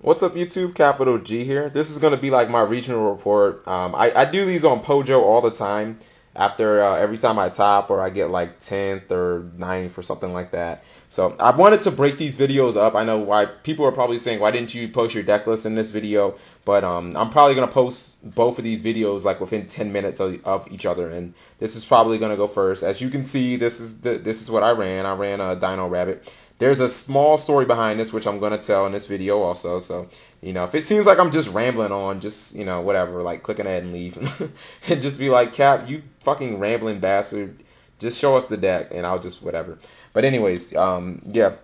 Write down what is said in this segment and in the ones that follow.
What's up YouTube, Capital G here. This is going to be like my regional report. I do these on Pojo all the time after every time I top or I get like 10th or 9th or something like that. So I wanted to break these videos up. I know why people are probably saying, why didn't you post your deck list in this video? But I'm probably going to post both of these videos like within 10 minutes of each other. And this is probably going to go first. As you can see, this is what I ran. I ran a Dino Rabbit. There's a small story behind this, which I'm going to tell in this video also. So, you know, if it seems like I'm just rambling on, just, you know, whatever, like click on ahead and leave. And just be like, Cap, you fucking rambling bastard. Just show us the deck and I'll just whatever. But anyways, yeah.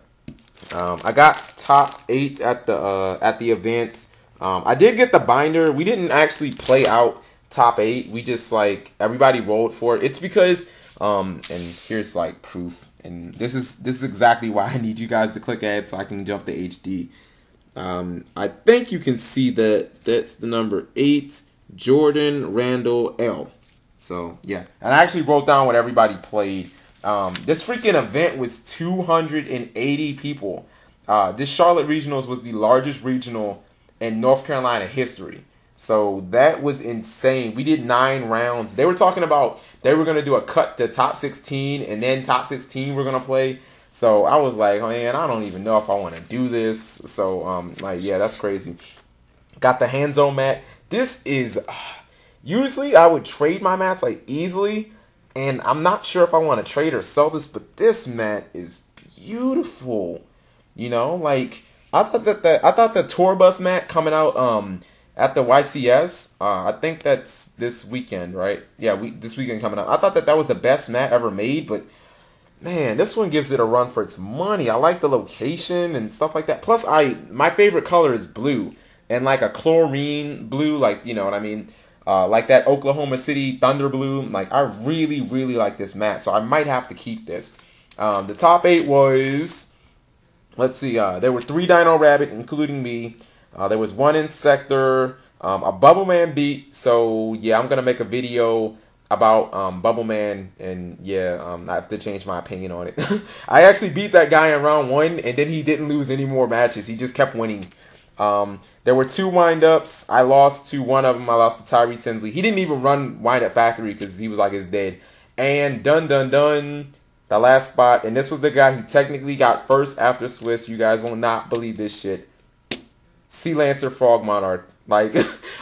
I got top 8 at the event. I did get the binder. We didn't actually play out top 8. We just like everybody rolled for it. It's because and here's like proof. And this is exactly why I need you guys to click ahead so I can jump to HD. I think you can see that that's the number 8, Jordan Randall L. So yeah, and I actually wrote down what everybody played. This freaking event was 280 people. This Charlotte Regionals was the largest regional in North Carolina history. So that was insane. We did 9 rounds. They were talking about they were going to do a cut to top 16 and then top 16 we're going to play. So I was like, oh, man, I don't even know if I want to do this. So, like, yeah, that's crazy. Got the hands on mat. This is, usually I would trade my mats like easily. And I'm not sure if I want to trade or sell this, but this mat is beautiful. You know, like, I thought the tour bus mat coming out, at the YCS, I think that's this weekend, right? Yeah, this weekend coming up. I thought that was the best mat ever made, but man, this one gives it a run for its money. I like the location and stuff like that. Plus, my favorite color is blue and like a chlorine blue, like, you know what I mean? Like that Oklahoma City Thunder blue. Like, I really, really like this mat, so I might have to keep this. The top 8 was, let's see, there were 3 Dino Rabbit, including me. There was 1 Inzektor, a Bubbleman Beat. So yeah, I'm gonna make a video about Bubbleman, and yeah, I have to change my opinion on it. I actually beat that guy in round 1, and then he didn't lose any more matches. He just kept winning. There were 2 windups. I lost to one of them. I lost to Tyree Tinsley. He didn't even run Windup Factory because he was like it's dead. And done, the last spot, and this was the guy who technically got first after Swiss. You guys will not believe this shit. Sea Lancer Frog Monarch. Like,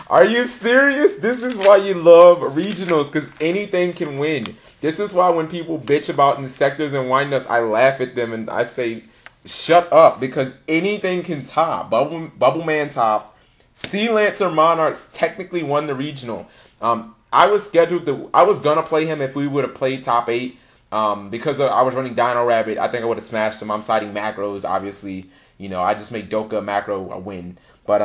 are you serious? This is why you love regionals, because anything can win. This is why when people bitch about Inzektors and windups, I laugh at them and I say, shut up, because anything can top. Bubbleman topped. Sea Lancer Monarchs technically won the regional. I was gonna play him if we would have played top 8. Because I was running Dino Rabbit, I think I would have smashed him. I'm citing macros, obviously. You know, I just made Doka macro a win. But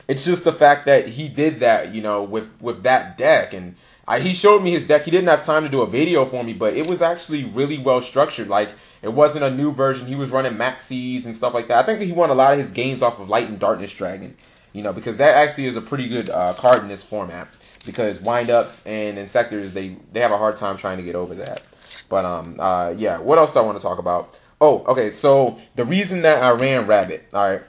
it's just the fact that he did that, you know, with that deck. And he showed me his deck. He didn't have time to do a video for me, but it was actually really well structured. Like, it wasn't a new version. He was running Maxis and stuff like that. I think he won a lot of his games off of Light and Darkness Dragon. You know, because that actually is a pretty good card in this format. Because windups and Inzektors, they have a hard time trying to get over that. But, yeah, what else do I want to talk about? Oh, okay, so the reason that I ran Rabbit, all right.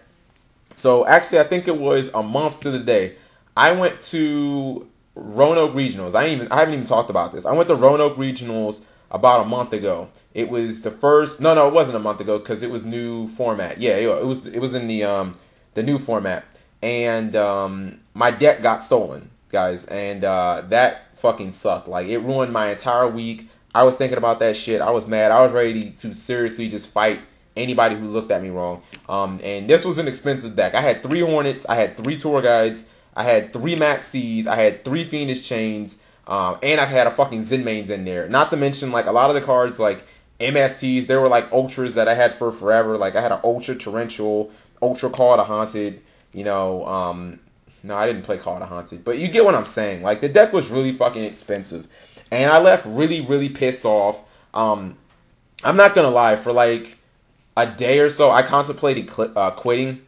So, actually, I think it was a month to the day. I went to Roanoke Regionals. I haven't even talked about this. I went to Roanoke Regionals about a month ago. It was the first, no, it wasn't a month ago because it was new format. Yeah, it was in the new format. And my deck got stolen, guys, and that fucking sucked. Like, it ruined my entire week. I was thinking about that shit. I was mad. I was ready to seriously just fight anybody who looked at me wrong. And this was an expensive deck. I had 3 Hornets. I had 3 Tour Guides. I had 3 Maxis. I had 3 Fiendish Chains. And I had a fucking Zenmains in there. Not to mention, like, a lot of the cards, like, MSTs, there were, like, Ultras that I had for forever. Like, I had an Ultra Torrential, Ultra Call to Haunted, you know. No, I didn't play Call to Haunted. But you get what I'm saying. Like, the deck was really fucking expensive. And I left really, really pissed off. I'm not going to lie. For like a day or so, I contemplated quitting.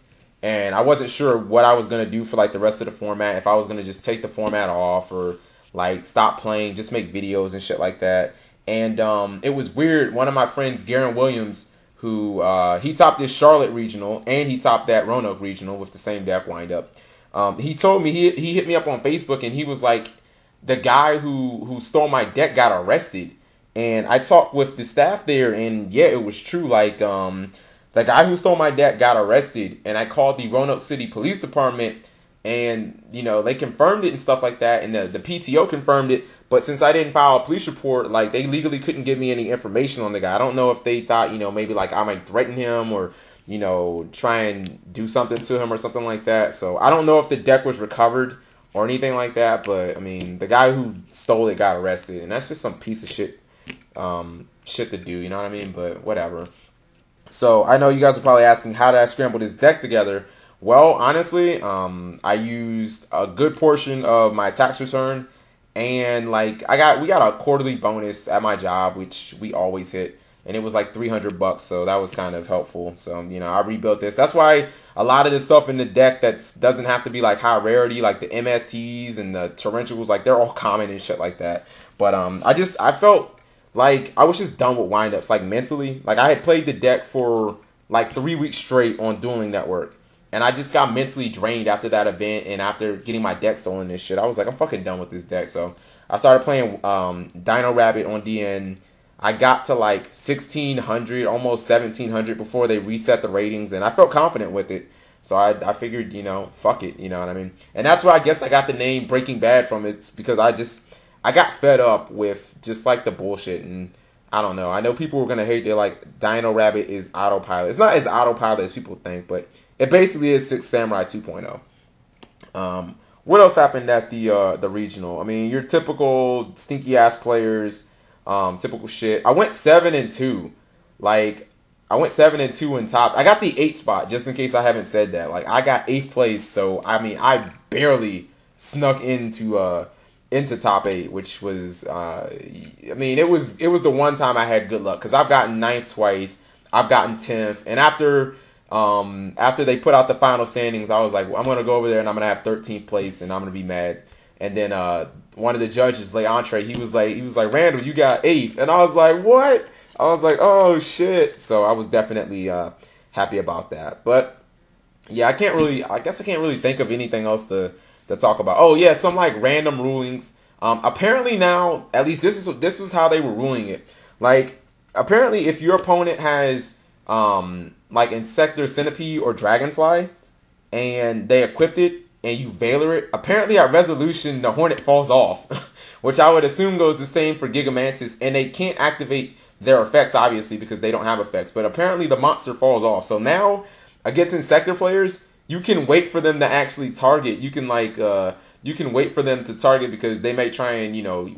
And I wasn't sure what I was going to do for like the rest of the format. If I was going to just take the format off or like stop playing, just make videos and shit like that. And it was weird. One of my friends, Garen Williams, who he topped this Charlotte regional and he topped that Roanoke regional with the same deck windup. He told me he hit me up on Facebook and he was like, the guy who stole my deck got arrested. And I talked with the staff there, and yeah, it was true. Like, the guy who stole my deck got arrested, and I called the Roanoke City Police Department, and, you know, they confirmed it and stuff like that, and the PTO confirmed it, but since I didn't file a police report, like, they legally couldn't give me any information on the guy. I don't know if they thought, you know, maybe, like, I might threaten him or, you know, try and do something to him or something like that. So, I don't know if the deck was recovered or anything like that, but, I mean, the guy who stole it got arrested, and that's just some piece of shit shit to do, you know what I mean? But whatever. So I know you guys are probably asking, how did I scramble this deck together? Well, honestly, I used a good portion of my tax return, and like we got a quarterly bonus at my job, which we always hit, and it was like $300, so that was kind of helpful. So, you know, I rebuilt this. That's why a lot of the stuff in the deck that doesn't have to be like high rarity, like the MSTs and the torrentials, like they're all common and shit like that. But I felt like I was just done with windups, like mentally. Like I had played the deck for like 3 weeks straight on Dueling Network, and I just got mentally drained after that event and after getting my deck stolen and shit. I was like, I'm fucking done with this deck. So I started playing Dino Rabbit on DN. I got to like 1600, almost 1700 before they reset the ratings, and I felt confident with it. So I figured, you know, fuck it, you know what I mean? And that's where I guess I got the name Breaking Bad from. It's because I got fed up with just like the bullshit, and I don't know. I know people were going to hate it, like Dino Rabbit is autopilot. It's not as autopilot as people think, but it basically is Six Samurai 2.0. What else happened at the regional? I mean, your typical stinky ass players, typical shit. I went 7-2. Like, I went 7-2 in top. I got the 8th spot, just in case I haven't said that. Like, I got 8th place, so I mean, I barely snuck into top 8, which was, I mean, it was the one time I had good luck, because I've gotten 9th twice, I've gotten 10th, and after they put out the final standings, I was like, well, I'm gonna go over there and I'm gonna have 13th place, and I'm gonna be mad. And then one of the judges, Leontre, he was like, Randall, you got 8th, and I was like, what? I was like, oh shit. So I was definitely happy about that. But yeah, I guess I can't really think of anything else to talk about. Oh yeah, some like random rulings. Apparently now, at least this was how they were ruling it. Like, apparently if your opponent has like Inzektor, Centipede, or Dragonfly, and they equipped it and you Valor it, apparently at resolution the Hornet falls off, which I would assume goes the same for Gigamantis, and they can't activate their effects obviously because they don't have effects. But apparently the monster falls off. So now against Inzektor players, you can wait for them to actually target. You can like you can wait for them to target because they might try and, you know,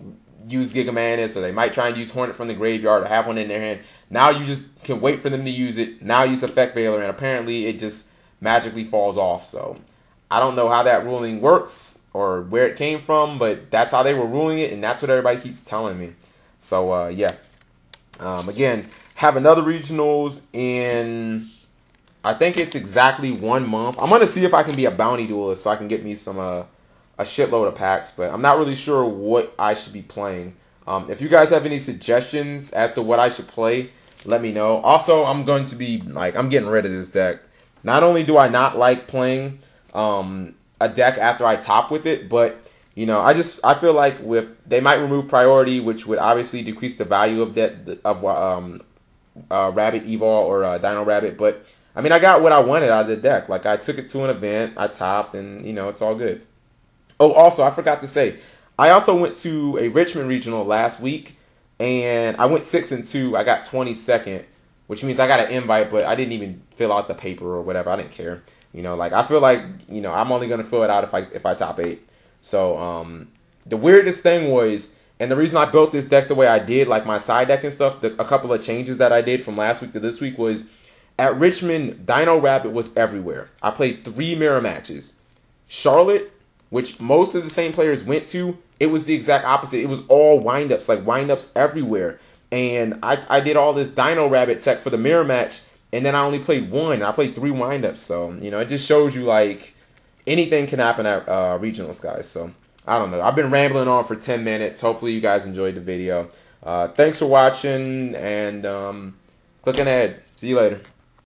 use Gigamantis, or they might try and use Hornet from the graveyard or have one in their hand. Now you just can wait for them to use it. Now use Effect Valor, and apparently it just magically falls off. So I don't know how that ruling works or where it came from, but that's how they were ruling it, and that's what everybody keeps telling me. So yeah. Again, have another regionals in, I think it's exactly 1 month. I'm going to see if I can be a bounty duelist so I can get me some a shitload of packs, but I'm not really sure what I should be playing. If you guys have any suggestions as to what I should play, let me know. Also, I'm going to be, like, I'm getting rid of this deck. Not only do I not like playing a deck after I top with it, but, you know, I feel like they might remove priority, which would obviously decrease the value of Rabbit Evol or Dino Rabbit. But I mean, I got what I wanted out of the deck. Like, I took it to an event, I topped, and, you know, it's all good. Oh, also, I forgot to say, I also went to a Richmond regional last week, and I went 6-2. I got 22nd, which means I got an invite, but I didn't even fill out the paper or whatever. I didn't care. You know, like, I feel like, you know, I'm only gonna fill it out if I top 8. So the weirdest thing was, and the reason I built this deck the way I did, like my side deck and stuff, a couple of changes that I did from last week to this week was, at Richmond, Dino Rabbit was everywhere. I played 3 mirror matches. Charlotte, which most of the same players went to, it was the exact opposite. It was all windups, like windups everywhere. And I did all this Dino Rabbit tech for the mirror match, and then I only played 1. I played 3 windups. So, you know, it just shows you, like, anything can happen at regionals, guys. So, I don't know. I've been rambling on for 10 minutes. Hopefully you guys enjoyed the video. Thanks for watching, and Clicking ahead. See you later.